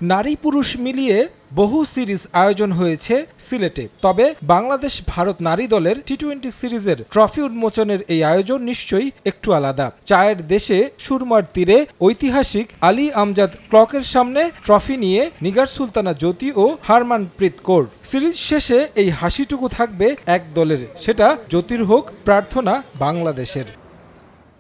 নারী পুরুষ মিলিয়ে বহু সিরিজ আয়োজন হয়েছে সিলেটে। তবে বাংলাদেশ ভারত নারী দলের টি-20 সিরিজের ট্রফি উন্মোচনের এই আয়োজন নিশ্চয়ই একটু আলাদা। চায়ের দেশে সুরমার তীরে ঐতিহাসিক আলী আমজাদ ক্লকের সামনে ট্রফি নিয়ে নিগার সুলতানা জ্যোতি ও হারমানপ্রীত কৌর। সিরিজ শেষে এই হাসিটুকু থাকবে এক দলের, সেটা জ্যোতির হোক, প্রার্থনা বাংলাদেশের।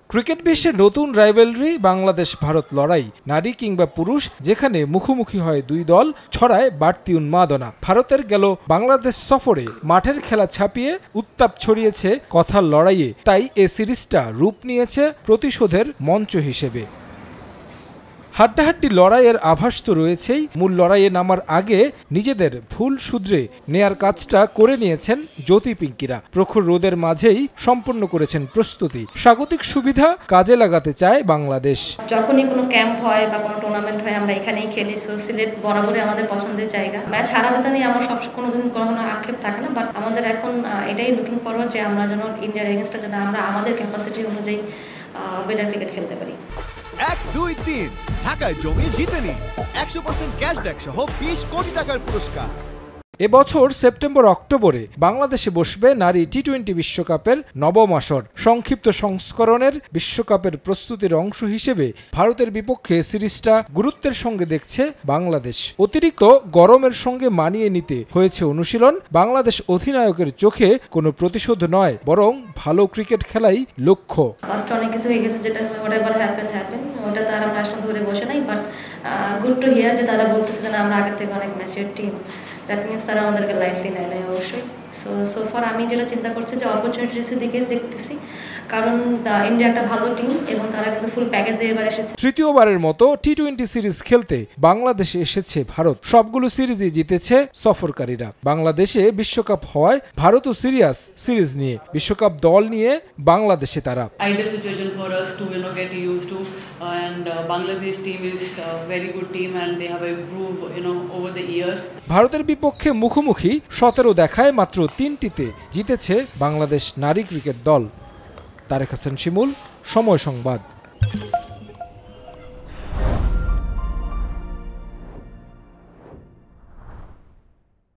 ক্রিকেট বিশ্বে নতুন রাইভেলরি বাংলাদেশ ভারত লড়াই, নারী কিংবা পুরুষ যেখানে মুখোমুখি হয় দুই দল, ছড়ায় বাড়তি উন্মাদনা। ভারতের গেল বাংলাদেশ সফরে মাঠের খেলা ছাপিয়ে উত্তাপ ছড়িয়েছে কথার লড়াইয়ে, তাই এ সিরিজটা রূপ নিয়েছে প্রতিশোধের মঞ্চ হিসেবে। হাড্ডাহাড্ডি লড়াইয়ের আভাস তো রয়েছেই, মূল লড়াইয়ে নামার আগে নিজেদের ভুল শুধরে নেয়ার কাজটা করে নিয়েছেন জ্যোতি পিঙ্কিরা। প্রখর রোদের মাঝেই সম্পন্ন করেছেন প্রস্তুতি। স্বাগতিক সুবিধা কাজে লাগাতে চায় বাংলাদেশ। যখনই কোনো ক্যাম্প হয় বা কোনো টুর্নামেন্ট হয় আমরা এখানেই খেলি, সো সিলেট বরাবরই আমাদের পছন্দের জায়গা। ম্যাচ হারা যেতে নিয়ে আমার কোনোদিন কোনো আক্ষেপ থাকে না, বাট আমাদের এখন এটাই লুকিং ফরওয়ার্ড যে আমরা যেন ইন্ডিয়ার এগেনস্টে যেন আমরা আমাদের ক্যাপাসিটি অনুযায়ী বেটার ক্রিকেট খেলতে পারি। 1, 2, 3 ঢাকায় জমি জিতে নিন 100% ক্যাশব্যাক সহ 20 কোটি টাকার পুরস্কার। এবছর সেপ্টেম্বর অক্টোবরে বাংলাদেশে বসবে নারী টি-20 বিশ্বকাপের নবম আসর। সংক্ষিপ্ত সংস্করণের বিশ্বকাপের প্রস্তুতির অংশ হিসেবে ভারতের বিপক্ষে সিরিজটা গুরুত্বের সঙ্গে দেখছে বাংলাদেশ। অতিরিক্ত গরমের সঙ্গে মানিয়ে নিতে হয়েছে অনুশীলন। বাংলাদেশ অধিনায়কের চোখে কোনো প্রতিশোধ নয়, বরং ভালো ক্রিকেট খেলাই লক্ষ্য। অনেক কিছু হয়ে গেছে, যেটা ওটা তারা প্রাশন ধরে বসে নাই, বাট গুড টু হিয়ার যে তারা বলতেছে যে আমরা আগে থেকে অনেক ম্যাচের টিম, দ্যাট মিনস তারা আমাদেরকে লাইটলি নেয় নাই অবশ্যই। সো ফার আমি যেটা চিন্তা করছি যে অপরচুনিটিসের দিকে দেখতেছি, কারণ ইন্ডিয়া একটা ভালো টিম এবং তারা কিন্তু ফুল প্যাকেজে এবার এসেছে। তৃতীয়বারের মতো টি-20 সিরিজ খেলতে বাংলাদেশে এসেছে ভারত। সবগুলো সিরিজই জিতেছে সফরকারীরা। বাংলাদেশে বিশ্বকাপ হওয়ায় ভারতও সিরিয়াস সিরিজ নিয়ে, বিশ্বকাপ দল নিয়ে বাংলাদেশে তারা। Ideal situation for us to get used to, and Bangladesh team is a very good team and they have improved over the years. ভারতের বিপক্ষে মুখোমুখি 17 দেখায় মাত্র 3টিতে জিতেছে বাংলাদেশ নারী ক্রিকেট দল। তারেক হাসান শিমুল, সময় সংবাদ।